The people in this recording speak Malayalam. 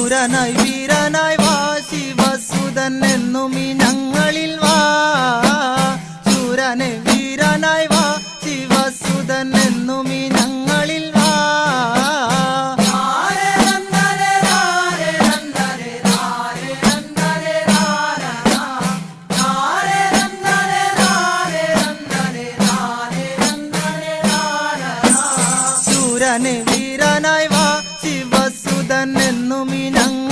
ശൂരനായി വീരനായി വാ ശിവസുതൻ എന്നും ഈ ഞങ്ങളിൽ വാ. ശൂരനെ വീരനായി വാ ശിവസുതൻ എന്നും ഈ ഞങ്ങളിൽ വാ. ശൂരനെ വീരനായി വാ ശിവസുതൻ എന്നും ഈ ഞങ്ങൾ